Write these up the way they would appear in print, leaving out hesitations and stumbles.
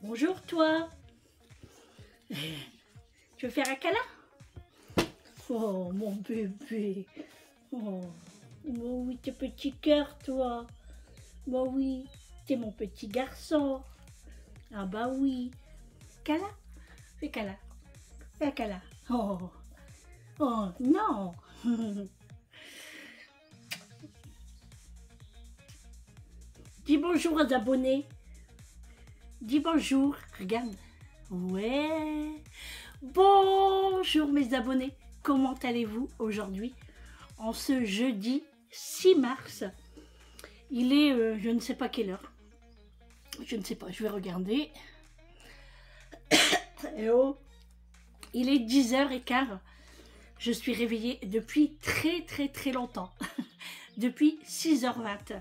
Bonjour toi. Tu veux faire un câlin? Oh mon bébé. Oh, oui, t'es petit cœur toi. Bah oui, t'es mon petit garçon. Ah bah oui. Câlin? Fais câlin. Fais un câlin. Oh, oh non. Dis bonjour aux abonnés. Dis bonjour. Regarde. Ouais. Bonjour mes abonnés. Comment allez-vous aujourd'hui en ce jeudi 6 mars? Il est, je ne sais pas quelle heure. Je ne sais pas, je vais regarder. Et oh, il est 10h15. Je suis réveillée depuis très longtemps. Depuis 6h20.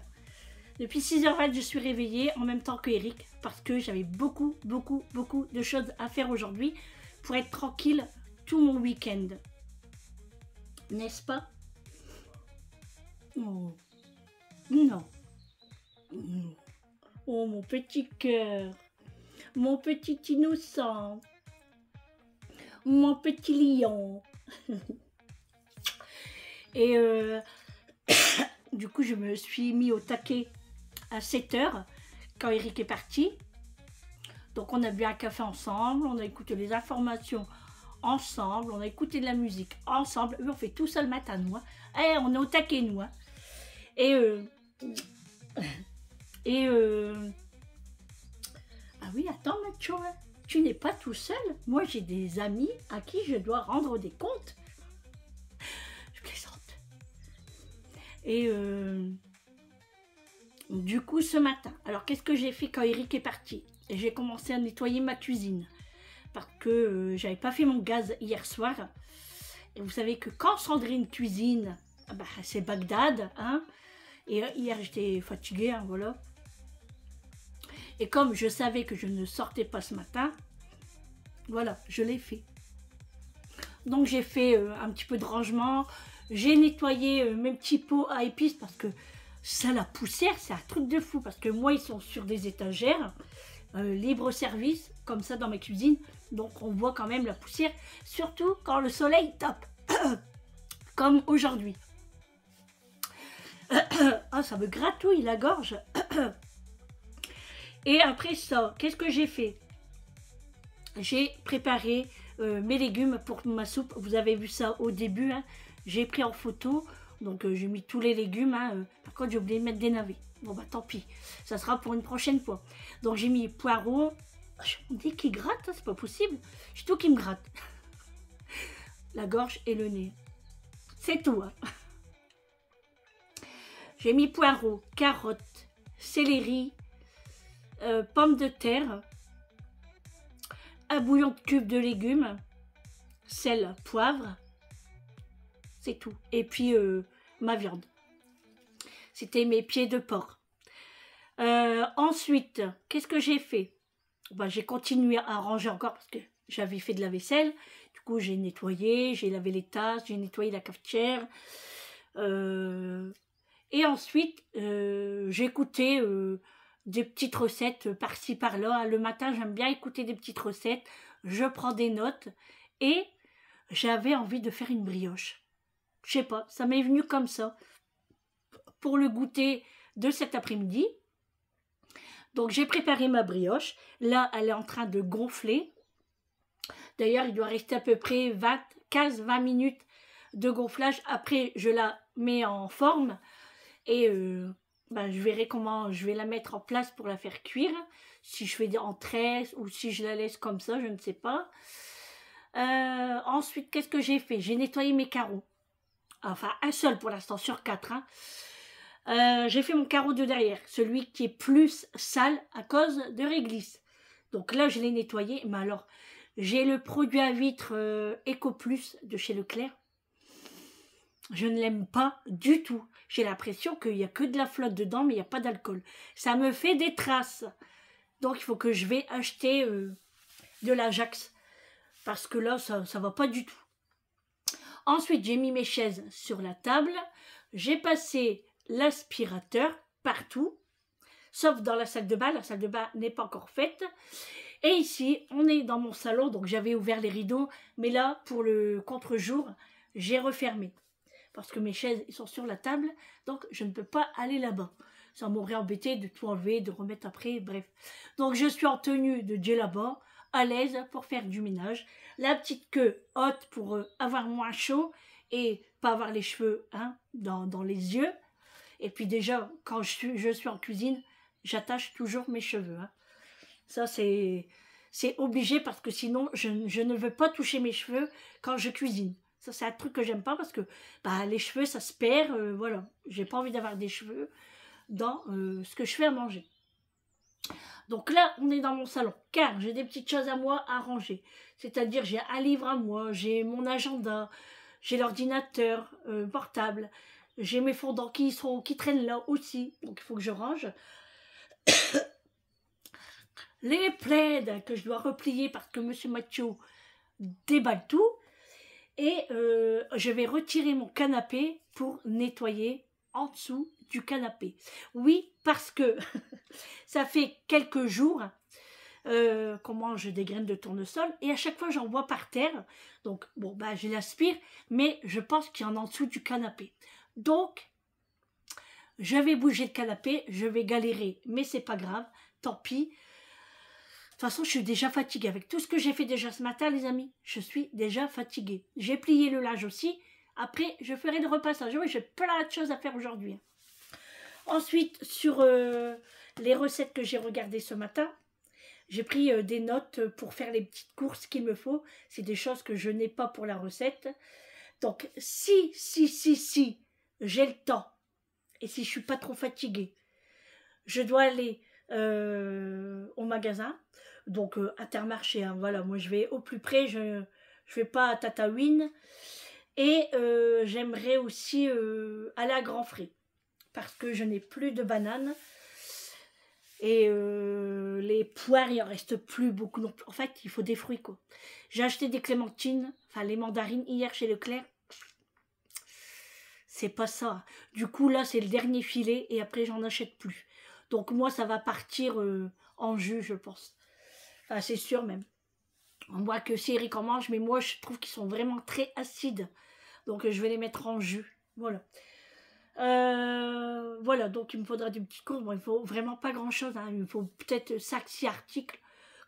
Depuis 6h20, je suis réveillée en même temps que Eric parce que j'avais beaucoup de choses à faire aujourd'hui pour être tranquille tout mon week-end. N'est-ce pas? Oh, non. Oh, mon petit cœur. Mon petit innocent. Mon petit lion. Et du coup, je me suis mis au taquet à 7h quand Eric est parti. Donc on a bu un café ensemble, on a écouté les informations ensemble, on a écouté de la musique ensemble. On fait tout ça le matin, nous. Hein. Et on est au taquet, nous. Hein. Ah oui, attends, Mathieu, hein. Tu n'es pas tout seul. Moi, j'ai des amis à qui je dois rendre des comptes. Je plaisante. Et du coup, ce matin, alors qu'est-ce que j'ai fait quand Eric est parti? J'ai commencé à nettoyer ma cuisine parce que j'avais pas fait mon gaz hier soir. Et vous savez que quand Sandrine cuisine, bah, c'est Bagdad, hein. Et hier j'étais fatiguée, hein, voilà. Et comme je savais que je ne sortais pas ce matin, voilà, je l'ai fait. Donc j'ai fait un petit peu de rangement, j'ai nettoyé mes petits pots à épices parce que ça, la poussière, c'est un truc de fou. Parce que moi, ils sont sur des étagères, libre service, comme ça dans mes cuisines. Donc on voit quand même la poussière, surtout quand le soleil tape, comme aujourd'hui. Ah, ça me gratouille la gorge. Et après ça, qu'est-ce que j'ai fait? J'ai préparé mes légumes pour ma soupe. Vous avez vu ça au début. Hein. J'ai pris en photo. Donc j'ai mis tous les légumes. Hein. Par contre, j'ai oublié de mettre des navets. Bon bah tant pis. Ça sera pour une prochaine fois. Donc j'ai mis poireaux. On dit qu'il gratte, hein, c'est pas possible. J'ai tout qui me gratte. La gorge et le nez. C'est tout. Hein. J'ai mis poireaux, carottes, céleri, pommes de terre, un bouillon de cubes de légumes, sel, poivre, c'est tout. Et puis ma viande. C'était mes pieds de porc. Ensuite, qu'est-ce que j'ai fait? Ben, j'ai continué à ranger encore parce que j'avais fait de la vaisselle. Du coup, j'ai nettoyé, j'ai lavé les tasses, j'ai nettoyé la cafetière. Et ensuite, j'ai écouté des petites recettes par-ci, par-là. Le matin, j'aime bien écouter des petites recettes. Je prends des notes. Et j'avais envie de faire une brioche. Je sais pas, ça m'est venu comme ça. Pour le goûter de cet après-midi. Donc, j'ai préparé ma brioche. Là, elle est en train de gonfler. D'ailleurs, il doit rester à peu près 15-20 minutes de gonflage. Après, je la mets en forme. Et ben, je verrai comment je vais la mettre en place pour la faire cuire. Si je fais en tresse ou si je la laisse comme ça, je ne sais pas. Ensuite, qu'est-ce que j'ai fait? J'ai nettoyé mes carreaux. Enfin, un seul pour l'instant, sur 4. Hein. J'ai fait mon carreau de derrière, celui qui est plus sale à cause de réglisse. Donc là, je l'ai nettoyé. Mais alors, j'ai le produit à vitre Eco Plus de chez Leclerc. Je ne l'aime pas du tout. J'ai l'impression qu'il n'y a que de la flotte dedans, mais il n'y a pas d'alcool. Ça me fait des traces. Donc, il faut que je vais acheter de l'Ajax. Parce que là, ça ne va pas du tout. Ensuite, j'ai mis mes chaises sur la table. J'ai passé l'aspirateur partout. sauf dans la salle de bain. La salle de bain n'est pas encore faite. Et ici, on est dans mon salon, donc j'avais ouvert les rideaux, mais là, pour le contre-jour, j'ai refermé. Parce que mes chaises ils sont sur la table, donc je ne peux pas aller là-bas. Ça m'aurait embêté de tout enlever, de remettre après, bref. Donc je suis en tenue de djellaba, à l'aise pour faire du ménage. La petite queue haute pour avoir moins chaud et pas avoir les cheveux hein, dans les yeux. Et puis déjà, quand je suis en cuisine, j'attache toujours mes cheveux. Hein. Ça, c'est obligé parce que sinon, je ne veux pas toucher mes cheveux quand je cuisine. Ça, c'est un truc que j'aime pas parce que bah, les cheveux, ça se perd. Voilà, j'ai pas envie d'avoir des cheveux dans ce que je fais à manger. Donc là, on est dans mon salon, car j'ai des petites choses à moi à ranger. C'est-à-dire, j'ai un livre à moi, j'ai mon agenda, j'ai l'ordinateur portable, j'ai mes fondants qui traînent là aussi, donc il faut que je range. Les plaids que je dois replier parce que Monsieur Mathieu déballe tout. Et je vais retirer mon canapé pour nettoyer en dessous du canapé. Oui, parce que ça fait quelques jours qu'on mange des graines de tournesol et à chaque fois j'en vois par terre. Donc bon, bah je l'aspire, mais je pense qu'il y en a en dessous du canapé. Donc, je vais bouger le canapé, je vais galérer, mais c'est pas grave, tant pis. De toute façon, je suis déjà fatiguée. Avec tout ce que j'ai fait déjà ce matin, les amis, je suis déjà fatiguée. J'ai plié le linge aussi. Après, je ferai le repassage. Oui, j'ai plein de choses à faire aujourd'hui. Ensuite, sur les recettes que j'ai regardées ce matin, j'ai pris des notes pour faire les petites courses qu'il me faut. C'est des choses que je n'ai pas pour la recette. Donc, si j'ai le temps et si je ne suis pas trop fatiguée, je dois aller au magasin. Donc Intermarché, hein, voilà, moi je vais au plus près, je vais pas à Tataouine. Et j'aimerais aussi aller à Grand Frais, parce que je n'ai plus de bananes. Et les poires, il en reste plus beaucoup. Donc, en fait, il faut des fruits, quoi. J'ai acheté des clémentines, enfin les mandarines hier chez Leclerc. C'est pas ça. Du coup, là, c'est le dernier filet et après, j'en achète plus. Donc moi, ça va partir en jus, je pense. Enfin, c'est sûr même. On voit que si Eric en mange, mais moi, je trouve qu'ils sont vraiment très acides. Donc, je vais les mettre en jus. Voilà. Voilà, donc il me faudra des petites courses. Bon, il faut vraiment pas grand-chose. Hein. Il me faut peut-être 5-6 articles,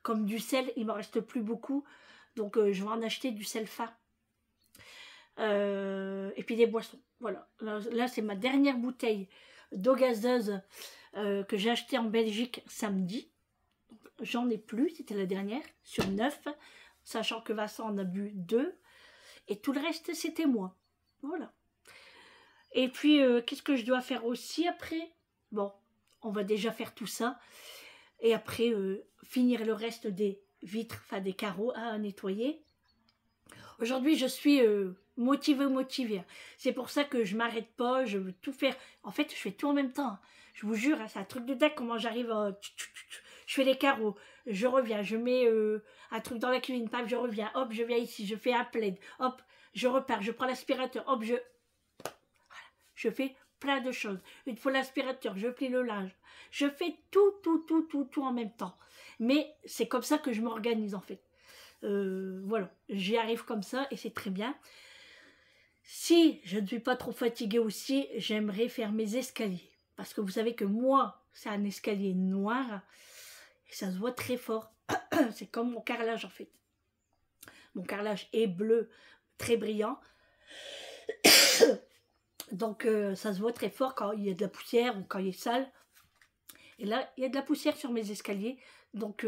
comme du sel. Il ne m'en reste plus beaucoup. Donc, je vais en acheter du sel fin. Et puis des boissons. Voilà. Là c'est ma dernière bouteille d'eau gazeuse que j'ai achetée en Belgique samedi. J'en ai plus, c'était la dernière, sur 9, sachant que Vincent en a bu 2. Et tout le reste, c'était moi. Voilà. Et puis, qu'est-ce que je dois faire aussi après? Bon, on va déjà faire tout ça. Et après, finir le reste des vitres, enfin des carreaux à nettoyer. Aujourd'hui, je suis motivée. C'est pour ça que je m'arrête pas, je veux tout faire. En fait, je fais tout en même temps. Je vous jure, hein, c'est un truc de dingue comment j'arrive à... Je fais les carreaux, je reviens, je mets un truc dans la cuisine, paf, je reviens, hop, je viens ici, je fais un plaid, hop, je repars, je prends l'aspirateur, hop, je fais plein de choses. Il faut l'aspirateur, je plie le linge. Je fais tout en même temps. Mais c'est comme ça que je m'organise en fait. Voilà, j'y arrive comme ça et c'est très bien. Si je ne suis pas trop fatiguée aussi, j'aimerais faire mes escaliers. Parce que vous savez que moi, c'est un escalier noir et ça se voit très fort. C'est comme mon carrelage en fait. Mon carrelage est bleu, très brillant. Donc ça se voit très fort quand il y a de la poussière ou quand il est sale. Et là, il y a de la poussière sur mes escaliers. Donc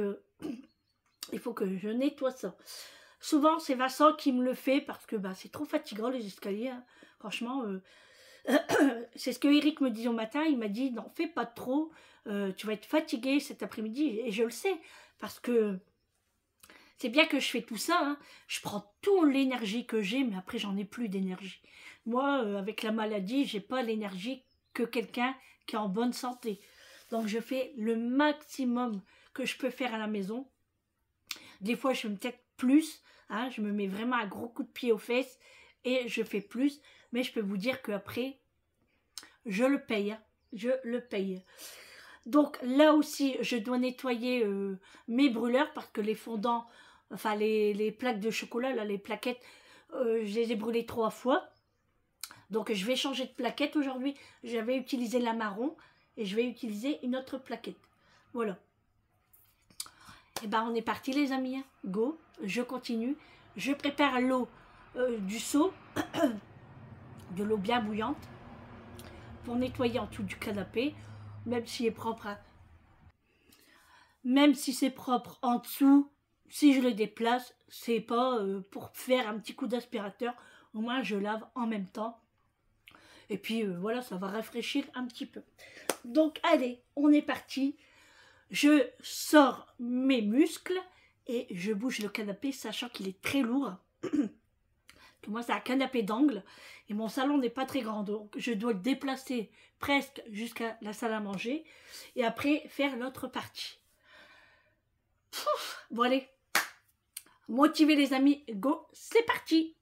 il faut que je nettoie ça. Souvent, c'est Vincent qui me le fait parce que bah, c'est trop fatigant les escaliers. Hein. Franchement, c'est ce que Eric me dit au matin. Il m'a dit, non, fais pas trop. Tu vas être fatigué cet après-midi. Et je le sais parce que c'est bien que je fais tout ça. Hein. Je prends toute l'énergie que j'ai, mais après, j'en ai plus d'énergie. Moi, avec la maladie, j'ai pas l'énergie que quelqu'un qui est en bonne santé. Donc, je fais le maximum que je peux faire à la maison. Des fois, je fais peut-être plus. Hein, je me mets vraiment un gros coup de pied aux fesses et je fais plus. Mais je peux vous dire qu'après, je le paye. Hein, je le paye. Donc là aussi, je dois nettoyer mes brûleurs parce que les fondants, enfin les plaques de chocolat, là, les plaquettes, je les ai brûlées 3 fois. Donc je vais changer de plaquette aujourd'hui. J'avais utilisé la marron et je vais utiliser une autre plaquette. Voilà. Et ben on est parti les amis. Go, je continue. Je prépare l'eau du seau, de l'eau bien bouillante, pour nettoyer en dessous du canapé, même s'il est propre, même si c'est propre en dessous, si je le déplace, c'est pas pour faire un petit coup d'aspirateur, au moins je lave en même temps. Et puis voilà, ça va rafraîchir un petit peu. Donc allez, on est parti. Je sors mes muscles et je bouge le canapé, sachant qu'il est très lourd. Que moi c'est un canapé d'angle et mon salon n'est pas très grand, donc je dois le déplacer presque jusqu'à la salle à manger et après faire l'autre partie. Bon allez, motivez les amis, go, c'est parti.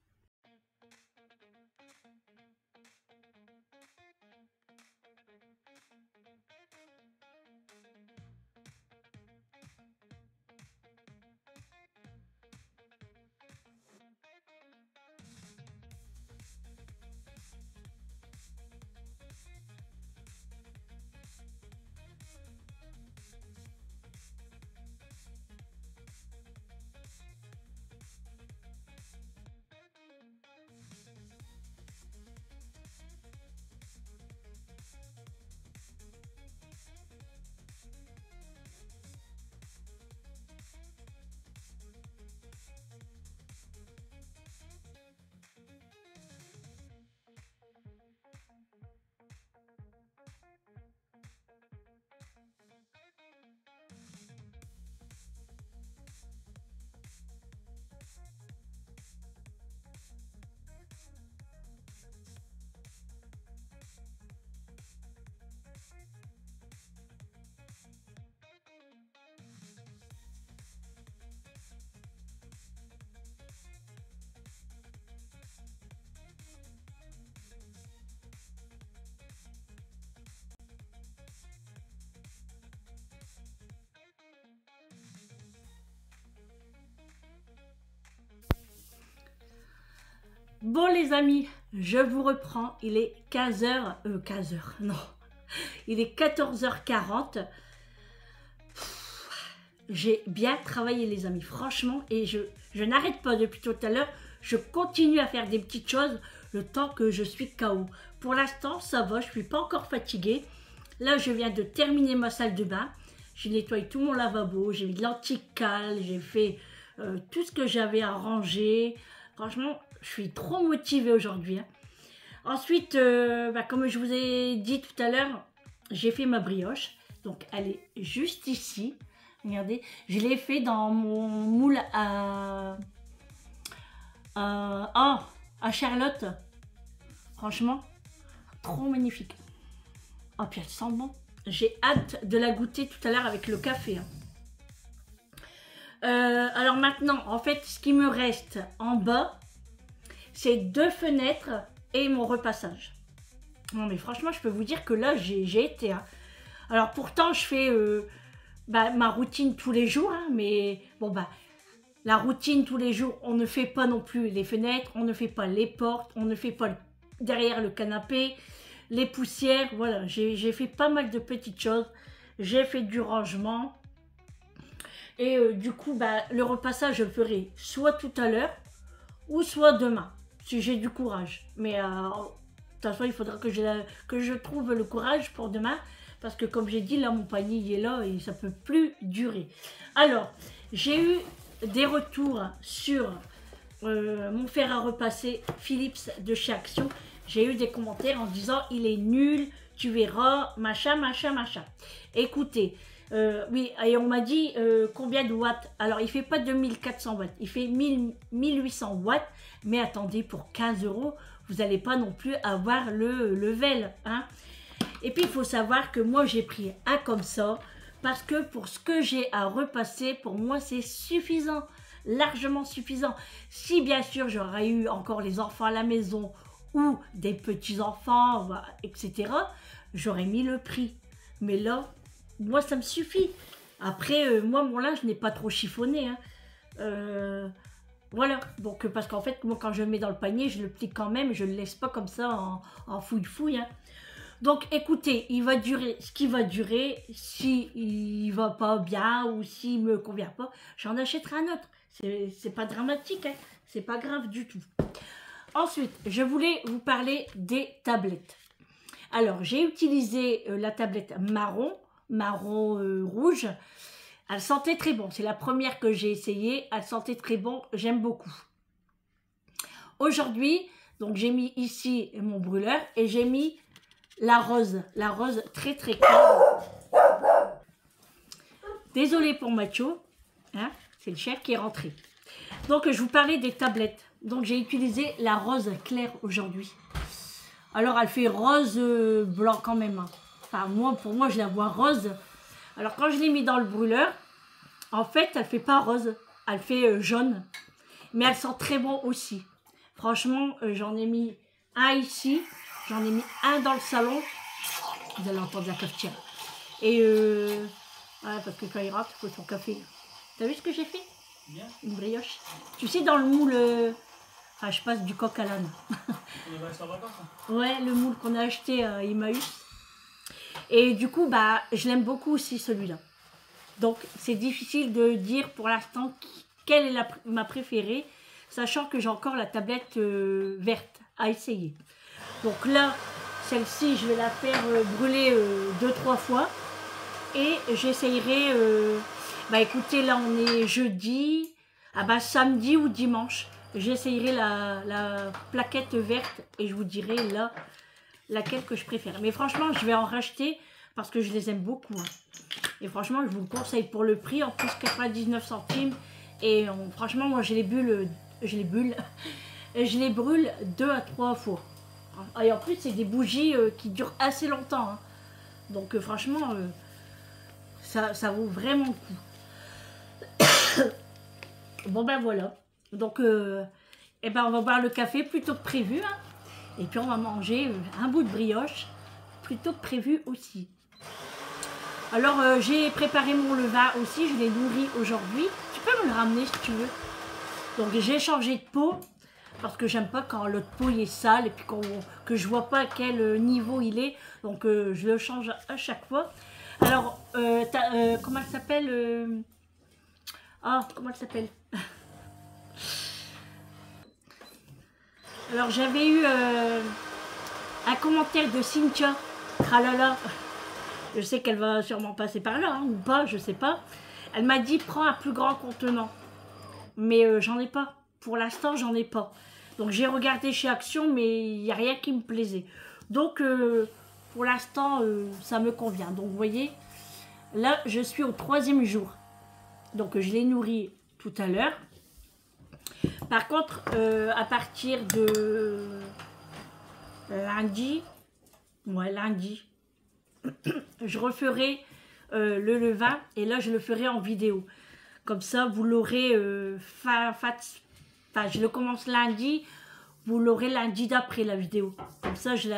Bon les amis, je vous reprends, il est 15h, non, il est 14h40. J'ai bien travaillé les amis, franchement, et je n'arrête pas depuis tout à l'heure, je continue à faire des petites choses le temps que je suis KO. Pour l'instant, ça va, je ne suis pas encore fatiguée. Là, je viens de terminer ma salle de bain, j'ai nettoyé tout mon lavabo, j'ai mis de l'anti-cale, j'ai fait tout ce que j'avais à ranger. Franchement, je suis trop motivée aujourd'hui. Ensuite, comme je vous ai dit tout à l'heure, j'ai fait ma brioche. Donc, elle est juste ici. Regardez, je l'ai fait dans mon moule à Charlotte. Franchement, trop magnifique. Oh, puis elle sent bon. J'ai hâte de la goûter tout à l'heure avec le café. Alors maintenant, en fait, ce qui me reste en bas, c'est 2 fenêtres et mon repassage. Non mais franchement, je peux vous dire que là, j'ai été. Alors pourtant, je fais ma routine tous les jours, mais bon, la routine tous les jours, on ne fait pas non plus les fenêtres, on ne fait pas les portes, on ne fait pas derrière le canapé, les poussières, voilà. J'ai fait pas mal de petites choses, j'ai fait du rangement. Et du coup, le repassage, je le ferai soit tout à l'heure ou soit demain, si j'ai du courage. Mais de toute façon, il faudra que je trouve le courage pour demain. Parce que comme j'ai dit, là, mon panier il est là et ça ne peut plus durer. Alors, j'ai eu des retours sur mon fer à repasser Philips de chez Action. J'ai eu des commentaires en disant « il est nul, tu verras, machin, machin, machin ». Écoutez, oui, et on m'a dit combien de watts. Alors, il ne fait pas 2400 watts, il fait 1800 watts. Mais attendez, pour 15 €, vous n'allez pas non plus avoir le level. Hein. Et puis, il faut savoir que moi, j'ai pris un comme ça. Parce que pour ce que j'ai à repasser, pour moi, c'est suffisant. Largement suffisant. Si, bien sûr, j'aurais eu encore les enfants à la maison ou des petits-enfants, etc., j'aurais mis le prix. Mais là, moi, ça me suffit. Après, moi, mon linge n'est pas trop chiffonné. Hein. Voilà. Donc, parce qu'en fait, moi, quand je le mets dans le panier, je le plie quand même. Je ne le laisse pas comme ça en fouille-fouille. Hein. Donc, écoutez, il va durer ce qui va durer. Si il va pas bien ou s'il me convient pas, j'en achèterai un autre. C'est pas dramatique. Hein. C'est pas grave du tout. Ensuite, je voulais vous parler des tablettes. Alors, j'ai utilisé la tablette marron rouge. Elle sentait très bon. C'est la première que j'ai essayée. Elle sentait très bon. J'aime beaucoup. Aujourd'hui, donc j'ai mis ici mon brûleur et j'ai mis la rose. La rose très très claire. Désolée pour Macho. Hein, c'est le chef qui est rentré. Donc, je vous parlais des tablettes. Donc, j'ai utilisé la rose claire aujourd'hui. Alors, elle fait rose blanc quand même. Hein. Enfin, pour moi, je la vois rose. Alors, quand je l'ai mis dans le brûleur, en fait, elle fait pas rose. Elle fait jaune. Mais elle sent très bon aussi. Franchement, j'en ai mis un ici. J'en ai mis un dans le salon. Vous allez entendre la cafetière. Et ouais, parce que quand il rentre, il faut son café. T'as vu ce que j'ai fait? Bien. Une brioche. Tu sais, dans le moule... Enfin, je passe du coq à l'âne. On va en vacances, hein. Ouais, le moule qu'on a acheté à Emmaüs. Et du coup, bah, je l'aime beaucoup aussi, celui-là. Donc, c'est difficile de dire pour l'instant quelle est ma préférée, sachant que j'ai encore la tablette verte à essayer. Donc là, celle-ci, je vais la faire brûler 2-3 fois. Et j'essayerai... bah écoutez, là, on est jeudi. Ah bah, samedi ou dimanche. J'essayerai la plaquette verte et je vous dirai là laquelle que je préfère. Mais franchement, je vais en racheter parce que je les aime beaucoup. Hein. Et franchement, je vous le conseille pour le prix. En plus, 99 centimes. Et franchement, moi, j'ai les bulles. Je les brûle 2 à 3 fois. Et en plus, c'est des bougies qui durent assez longtemps. Hein. Donc, franchement, ça vaut vraiment le coup. Bon, ben voilà. Donc, eh ben, on va boire le café plutôt que prévu. Hein. Et puis, on va manger un bout de brioche plutôt que prévu aussi. Alors, j'ai préparé mon levain aussi. Je l'ai nourri aujourd'hui. Tu peux me le ramener si tu veux. Donc, j'ai changé de pot. Parce que j'aime pas quand l'autre pot il est sale. Et puis que je vois pas à quel niveau il est. Donc, je le change à chaque fois. Alors, comment elle s'appelle comment elle s'appelle Alors, j'avais eu un commentaire de Cynthia. Tralala. Je sais qu'elle va sûrement passer par là, hein, ou pas, je sais pas. Elle m'a dit, prends un plus grand contenant. Mais j'en ai pas. Pour l'instant, j'en ai pas. Donc, j'ai regardé chez Action, mais il n'y a rien qui me plaisait. Donc, pour l'instant, ça me convient. Donc, vous voyez, là, je suis au 3e jour. Donc, je l'ai nourri tout à l'heure. Par contre, à partir de lundi, je referai le levain et là, je le ferai en vidéo. Comme ça, vous l'aurez, je le commence lundi, vous l'aurez lundi d'après la vidéo. Comme ça, je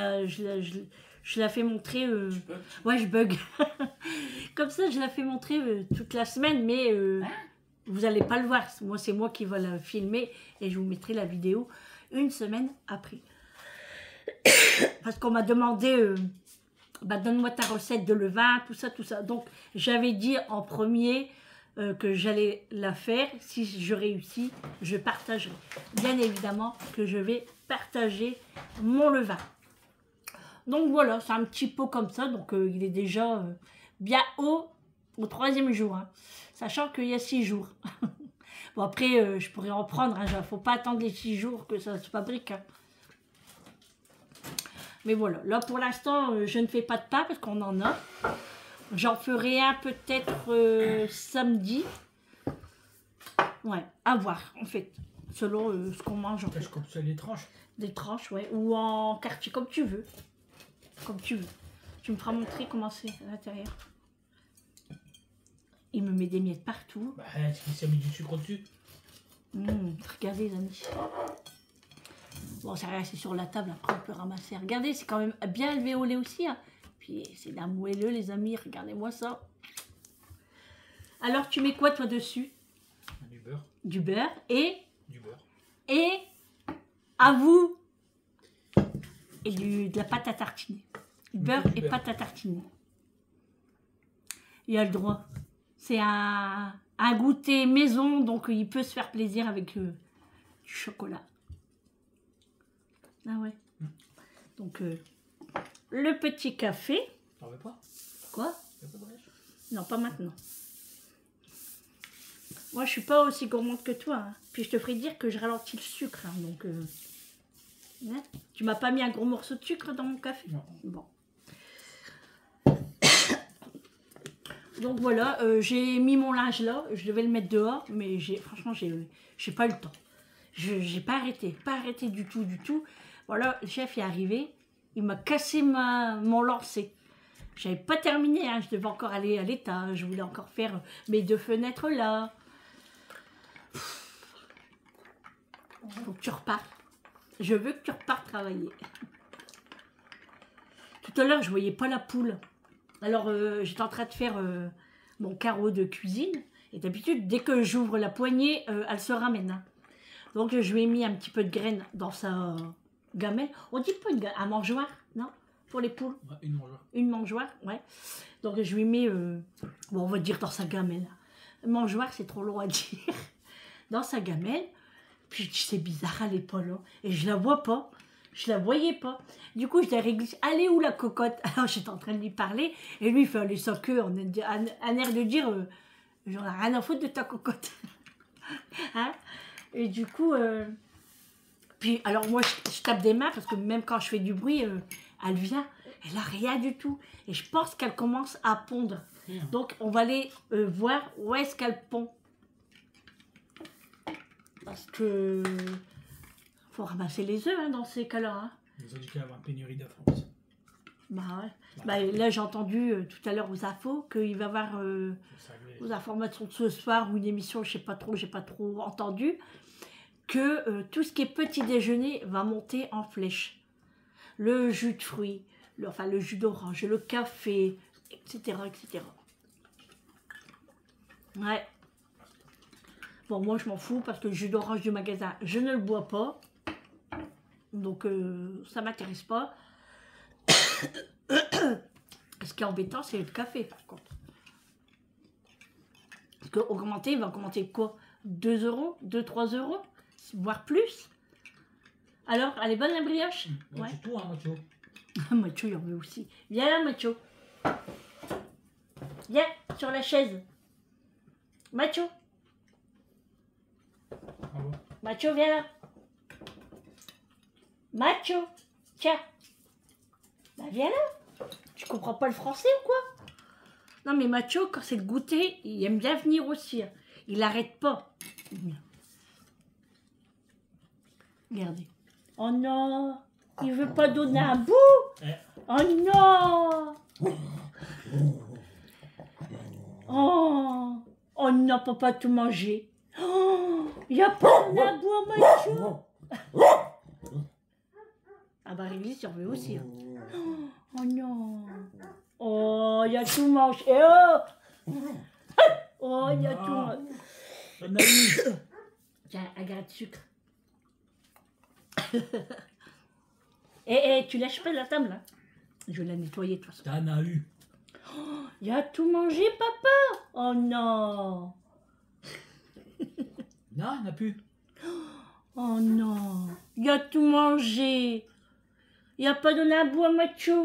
la fais montrer. Ouais, je bug. Comme ça, je la fais montrer toute la semaine, mais vous n'allez pas le voir. Moi, c'est moi qui vais la filmer et je vous mettrai la vidéo une semaine après. Parce qu'on m'a demandé, donne-moi ta recette de levain, tout ça, tout ça. Donc, j'avais dit en premier que j'allais la faire. Si je réussis, je partagerai. Bien évidemment que je vais partager mon levain. Donc voilà, c'est un petit pot comme ça. Donc il est déjà bien haut au 3e jour. Hein, sachant qu'il y a 6 jours. Bon après, je pourrais en prendre. Il ne faut pas attendre les 6 jours que ça se fabrique. Hein. Mais voilà, là pour l'instant, je ne fais pas de pain parce qu'on en a. J'en ferai un peut-être samedi. Ouais, à voir en fait. Selon ce qu'on mange. En fait. Comme ça, des tranches. Des tranches, ouais. Ou en quartier, comme tu veux. Comme tu veux. Tu me feras montrer comment c'est à l'intérieur. Il me met des miettes partout. Bah, il s'est mis du sucre dessus. Regardez les amis. Bon, c'est resté sur la table, après on peut ramasser. Regardez, c'est quand même bien élevé au lait aussi. Hein. Puis c'est d'un moelleux les amis, regardez-moi ça. Alors, tu mets quoi, toi, dessus? Du beurre. Du beurre et... Du beurre. Et... À vous. Et de la pâte à tartiner. Beurre et pâte à tartiner. Il a le droit. C'est un goûter maison, donc il peut se faire plaisir avec du chocolat. Ah ouais. Donc, le petit café. T'en veux pas? Quoi? T'as pas de brèche? Non, pas maintenant. Moi, je suis pas aussi gourmande que toi. Hein. Puis je te ferai dire que je ralentis le sucre. Hein, donc, hein. Tu m'as pas mis un gros morceau de sucre dans mon café? Non. Bon. Donc voilà, j'ai mis mon linge là. Je devais le mettre dehors, mais franchement, j'ai pas eu le temps. J'ai pas arrêté du tout. Voilà, le chef est arrivé. Il m'a cassé mon lancer. J'avais pas terminé, hein, je devais encore aller à l'étage. Je voulais encore faire mes 2 fenêtres là. Faut que tu repartes. Je veux que tu repartes travailler. Tout à l'heure, je voyais pas la poule. Alors, j'étais en train de faire mon carreau de cuisine. Et d'habitude, dès que j'ouvre la poignée, elle se ramène. Hein. Donc, je lui ai mis un petit peu de graines dans sa gamelle. On dit pas un mangeoire, non? Pour les poules. Ouais, une mangeoire. Une mangeoire, ouais. Donc, je lui mets, bon, on va dire dans sa gamelle. Mangeoire, c'est trop long à dire. Dans sa gamelle. Puis, je dis, c'est bizarre, elle est pas là. Et je la vois pas. Je la voyais pas. Du coup, je l'ai réglé. Allez où la cocotte? Alors, j'étais en train de lui parler. Et lui, il fait aller sa queue. Un air de dire, j'en ai rien à foutre de ta cocotte. Hein? Et du coup, puis, alors moi, je tape des mains parce que même quand je fais du bruit, elle vient. Elle a rien du tout. Et je pense qu'elle commence à pondre. Donc, on va aller voir où est-ce qu'elle pond. Parce que faut ramasser les œufs hein, dans ces cas-là. Hein. Ils ont dit qu'il y avait une pénurie d'œufs en plus. Bah ouais. Bah, là, j'ai entendu tout à l'heure aux infos qu'il va y avoir aux informations de ce soir ou une émission, je sais pas trop, j'ai pas trop entendu, que tout ce qui est petit déjeuner va monter en flèche. Le jus de fruits, le jus d'orange, le café, etc., etc. Ouais. Bon, moi, je m'en fous parce que le jus d'orange du magasin, je ne le bois pas. Donc, ça m'intéresse pas. Ce qui est embêtant, c'est le café, par contre. Parce qu'augmenter, il va augmenter quoi? 2 euros? 2-3 euros? Voire plus? Alors, elle est bonne la brioche? Ouais. C'est tout, hein, Mathieu. Mathieu, il en veut aussi. Viens là, Mathieu. Viens, sur la chaise. Mathieu. Ah bon? Mathieu, viens là. Mathieu, tiens. Bah, viens là. Tu comprends pas le français ou quoi? Non, mais Mathieu, quand c'est le goûter, il aime bien venir aussi. Hein. Il n'arrête pas. Regardez. Oh non, il veut pas donner un bout. Oh non. Oh non, papa, tout manger. Oh, il n'y a pas de bout à Mathieu. Ah bah Réglisse, il en veut aussi. Hein. Oh non. Oh, il y a tout mangé. Oh, oh, il y a tout mangé. Tiens, un grain de sucre. Tu lâches pas la table, là. Je vais la nettoyer, de toute façon. T'en as eu. Oh, il a tout mangé, papa. Oh non. Non, il n'y en a plus. Oh non. Il a tout mangé. Il a pas donné un bout à Mathieu.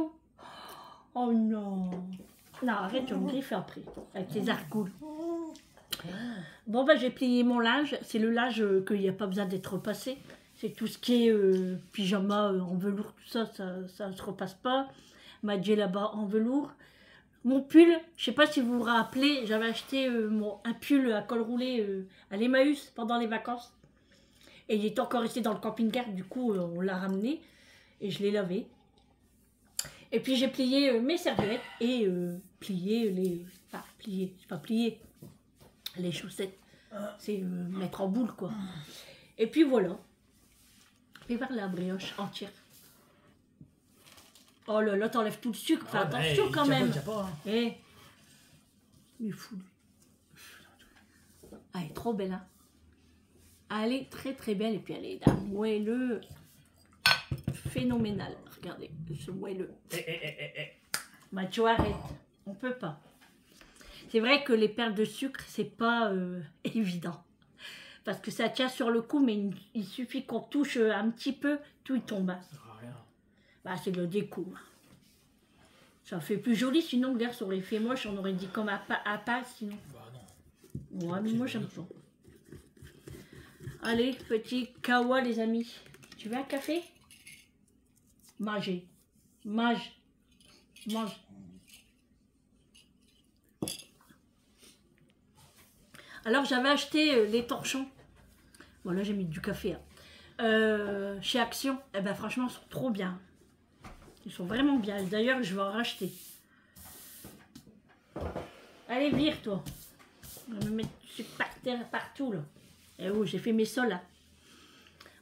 Oh non. Non, arrête, tu vas me griffer après, avec tes arcoules. Bon, bah, j'ai plié mon linge. C'est le linge qu'il n'y a pas besoin d'être repassé. C'est tout ce qui est pyjama en velours, tout ça, ça ne se repasse pas. Ma là-bas en velours. Mon pull, je sais pas si vous vous rappelez, j'avais acheté un pull à col roulé à l'Emmaüs pendant les vacances. Et il est encore resté dans le camping-car, du coup, on l'a ramené et je l'ai lavé. Et puis j'ai plié mes serviettes et plié les... Enfin, plié, c'est pas plié. Les chaussettes, c'est mettre en boule, quoi. Et puis voilà. Fais voir la brioche entière. Oh là là, t'enlèves tout le sucre. Fais attention quand même. Pas, hein. Eh, il est fou, lui. Ah, elle est trop belle, hein. Elle est très très belle et puis elle est d'un moelleux phénoménal. Regardez, ce moelleux. Bah, tu vois, arrête, on peut pas. C'est vrai que les perles de sucre, c'est pas évident. Parce que ça tient sur le cou, mais il suffit qu'on touche un petit peu, tout il tombe. Ça sert à rien. Bah, c'est le déco. Ça fait plus joli, sinon, l'air, ça aurait fait moche. On aurait dit comme à pas, sinon. Bah non. Ouais, mais moi, j'aime ça. Allez, petit kawa, les amis. Tu veux un café? Mangez. Mange. Mange. Alors, j'avais acheté les torchons. Bon, là, j'ai mis du café. Hein. Chez Action. Eh ben, franchement, ils sont trop bien. Ils sont vraiment bien. D'ailleurs, je vais en racheter. Allez, vire, toi. On va me mettre par terre partout, là. Et oh, j'ai fait mes sols, là.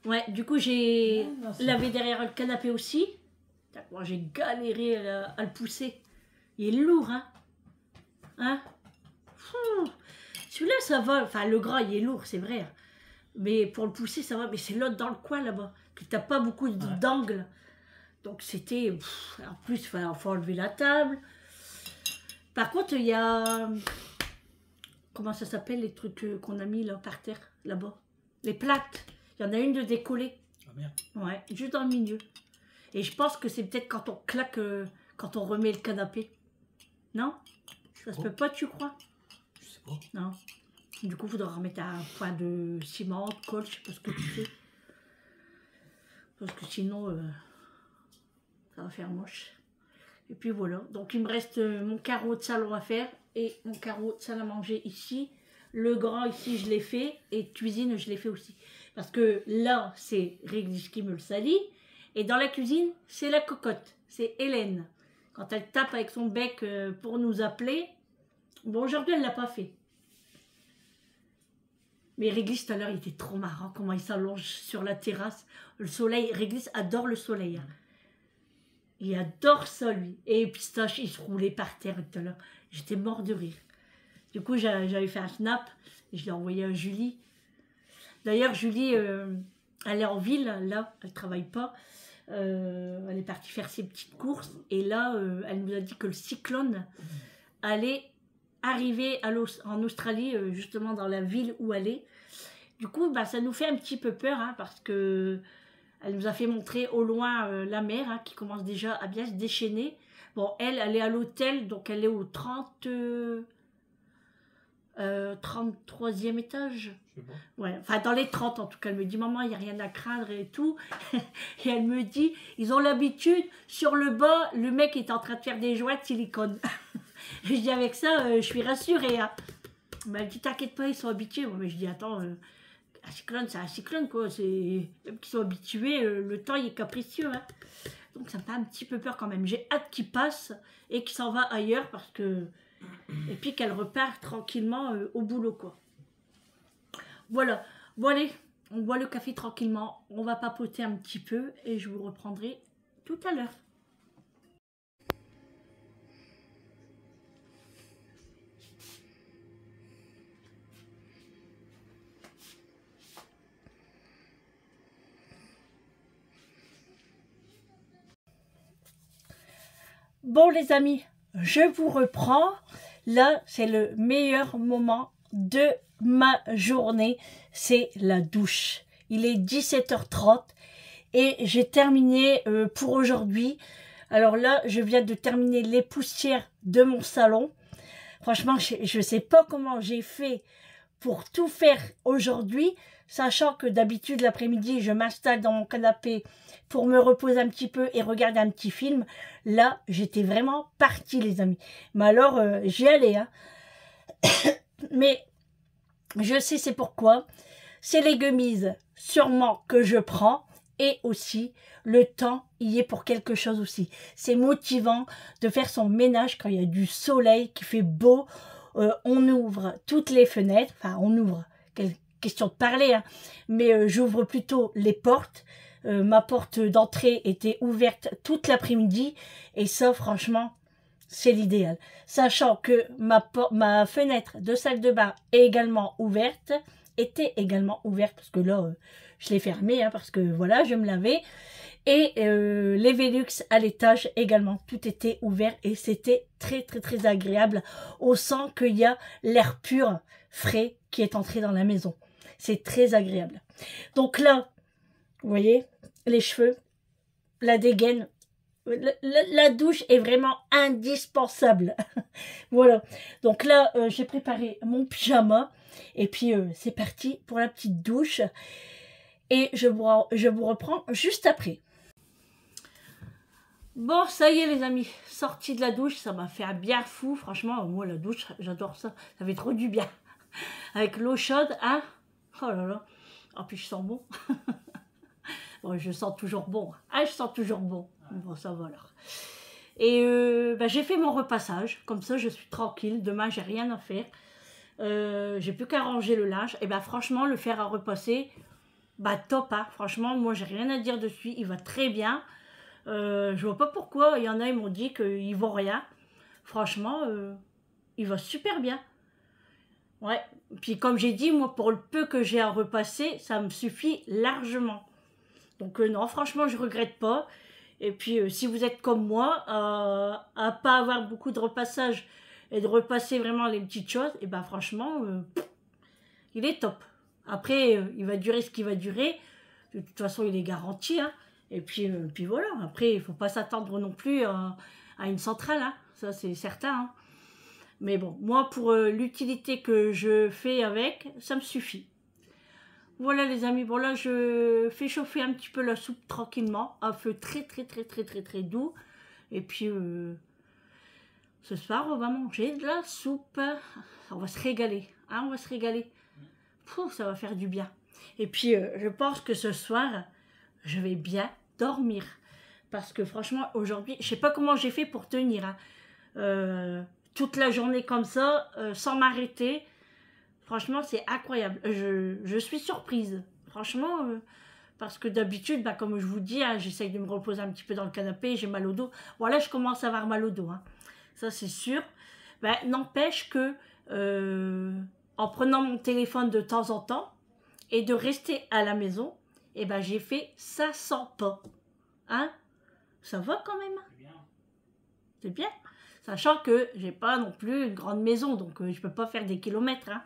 Ouais, du coup, j'ai lavé derrière le canapé aussi. Moi, j'ai galéré à le pousser. Il est lourd, hein. Hein? Celui-là, ça va. Enfin, le gras, il est lourd, c'est vrai. Mais pour le pousser, ça va. Mais c'est l'autre dans le coin, là-bas. Que t'as pas beaucoup d'angles. Donc, c'était... En plus, il faut enlever la table. Par contre, il y a... Comment ça s'appelle, les trucs qu'on a mis là par terre, là-bas? Les plaques. Il y en a une de décollée. Ah merde. Ouais, juste dans le milieu. Et je pense que c'est peut-être quand on claque, quand on remet le canapé. Non? Ça se peut pas, tu crois? Je sais pas. Non. Du coup, il faudra remettre un point de ciment, de colle, je sais pas ce que tu fais. Parce que sinon, ça va faire moche. Et puis voilà. Donc, il me reste mon carreau de salon à faire et mon carreau de salle à manger ici. Le grand ici, je l'ai fait. Et cuisine, je l'ai fait aussi. Parce que là, c'est Réglisse qui me le salit. Et dans la cuisine, c'est la cocotte. C'est Hélène. Quand elle tape avec son bec pour nous appeler. Bon, aujourd'hui, elle ne l'a pas fait. Mais Réglisse, tout à l'heure, il était trop marrant. Comment il s'allonge sur la terrasse. Le soleil, Réglisse adore le soleil. Hein. Il adore ça, lui. Et Pistache, il se roulait par terre tout à l'heure. J'étais mort de rire. Du coup, j'avais fait un snap. Et je l'ai envoyé à Julie. D'ailleurs, Julie, elle est en ville, là. Elle ne travaille pas. Elle est partie faire ses petites courses. Et là, elle nous a dit que le cyclone allait arriver en Australie, justement dans la ville où elle est. Du coup, bah, ça nous fait un petit peu peur, hein, parce que elle nous a fait montrer au loin la mer, hein, qui commence déjà à bien se déchaîner. Bon, elle est à l'hôtel, donc elle est au 33e étage. Je sais pas. Ouais, enfin dans les 30 en tout cas. Elle me dit, maman, il n'y a rien à craindre et tout. Et elle me dit, ils ont l'habitude, sur le bas, le mec est en train de faire des joints de silicone. Et je dis, avec ça, je suis rassurée. Hein. Elle me dit, t'inquiète pas, ils sont habitués. Mais je dis, attends, un cyclone, c'est un cyclone, quoi. Même qu'ils sont habitués, le temps, il est capricieux. Hein. Donc ça me fait un petit peu peur quand même. J'ai hâte qu'il passe et qu'il s'en va ailleurs parce que... Et puis qu'elle repart tranquillement au boulot, quoi. Voilà. Bon, allez, on boit le café tranquillement. On va papoter un petit peu et je vous reprendrai tout à l'heure. Bon, les amis, je vous reprends. Là, c'est le meilleur moment de ma journée. C'est la douche. Il est 17h30 et j'ai terminé pour aujourd'hui. Alors là, je viens de terminer les poussières de mon salon. Franchement, je ne sais pas comment j'ai fait pour tout faire aujourd'hui, sachant que d'habitude, l'après-midi, je m'installe dans mon canapé pour me reposer un petit peu et regarder un petit film. Là, j'étais vraiment partie, les amis. Mais alors, j'y allais. Hein. Mais je sais c'est pourquoi. C'est les gummies, sûrement, que je prends. Et aussi, le temps y est pour quelque chose aussi. C'est motivant de faire son ménage quand il y a du soleil, qui fait beau. On ouvre toutes les fenêtres. Enfin, on ouvre. Question de parler. Hein. Mais j'ouvre plutôt les portes. Ma porte d'entrée était ouverte toute l'après-midi. Et ça, franchement, c'est l'idéal. Sachant que ma fenêtre de salle de bain est également ouverte, était également ouverte, parce que là, je l'ai fermée, hein, parce que voilà, je me lavais. Et les Velux à l'étage également, tout était ouvert et c'était très très très agréable. On sent qu'il y a l'air pur, frais qui est entré dans la maison. C'est très agréable. Donc là, vous voyez, les cheveux, la dégaine, la douche est vraiment indispensable. Voilà. Donc là, j'ai préparé mon pyjama et puis c'est parti pour la petite douche. Et je vous reprends juste après. Bon, ça y est les amis, sortie de la douche, ça m'a fait un bien fou. Franchement, moi la douche, j'adore ça. Ça fait trop du bien. Avec l'eau chaude, hein. Oh là là. En plus, je sens bon. Bon, je sens toujours bon. Ah, je sens toujours bon. Bon, ça va alors. Et j'ai fait mon repassage. Comme ça, je suis tranquille. Demain, j'ai rien à faire. J'ai plus qu'à ranger le linge. Et franchement, le fer à repasser, top, hein. Franchement, moi, j'ai rien à dire dessus. Il va très bien. Je vois pas pourquoi. Il y en a, ils m'ont dit qu'il vaut rien. Franchement, il va super bien. Ouais. Puis comme j'ai dit, moi, pour le peu que j'ai à repasser, ça me suffit largement. Donc non, franchement, je regrette pas. Et puis, si vous êtes comme moi, à pas avoir beaucoup de repassage et de repasser vraiment les petites choses, et franchement, il est top. Après, il va durer ce qu'il va durer. De toute façon, il est garanti, hein. Et puis voilà, après, il ne faut pas s'attendre non plus à une centrale, hein. Ça c'est certain. Hein. Mais bon, moi, pour l'utilité que je fais avec, ça me suffit. Voilà les amis, bon là, je fais chauffer un petit peu la soupe tranquillement, à feu très très très très très très doux. Et puis, ce soir, on va manger de la soupe. On va se régaler, hein, on va se régaler. Pouf, ça va faire du bien. Et puis, je pense que ce soir, je vais bien dormir. Parce que franchement, aujourd'hui, je sais pas comment j'ai fait pour tenir. Hein. Toute la journée comme ça, sans m'arrêter. Franchement, c'est incroyable. Je suis surprise. Franchement, parce que d'habitude, comme je vous dis, hein, j'essaye de me reposer un petit peu dans le canapé, j'ai mal au dos. Voilà, je commence à avoir mal au dos. Hein. Ça, c'est sûr. N'empêche que, en prenant mon téléphone de temps en temps, et de rester à la maison, j'ai fait 500 pas. Hein? Ça va quand même. C'est bien. Sachant que j'ai pas non plus une grande maison, donc je peux pas faire des kilomètres. Hein.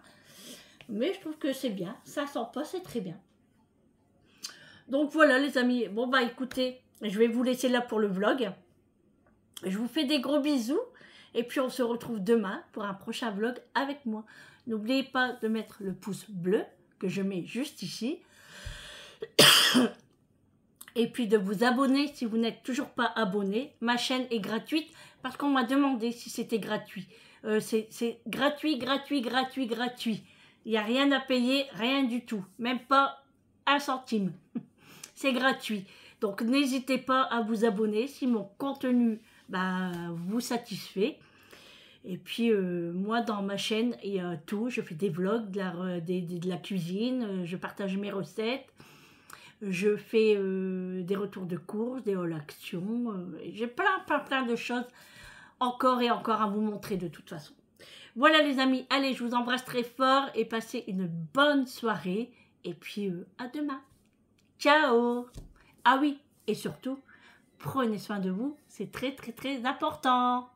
Mais je trouve que c'est bien. 500 pas, c'est très bien. Donc voilà les amis. Bon écoutez, je vais vous laisser là pour le vlog. Je vous fais des gros bisous. Et puis on se retrouve demain pour un prochain vlog avec moi. N'oubliez pas de mettre le pouce bleu que je mets juste ici. Et puis de vous abonner si vous n'êtes toujours pas abonné. Ma chaîne est gratuite parce qu'on m'a demandé si c'était gratuit. C'est gratuit, gratuit, gratuit, gratuit. Il n'y a rien à payer, rien du tout. Même pas un centime. C'est gratuit. Donc n'hésitez pas à vous abonner si mon contenu vous satisfait. Et puis moi dans ma chaîne, il y a tout. Je fais des vlogs, de la cuisine, je partage mes recettes. Je fais des retours de courses, des haul actions. J'ai plein de choses encore et encore à vous montrer de toute façon. Voilà les amis, allez, je vous embrasse très fort et passez une bonne soirée. Et puis à demain. Ciao. Ah oui, et surtout, prenez soin de vous, c'est très très très important.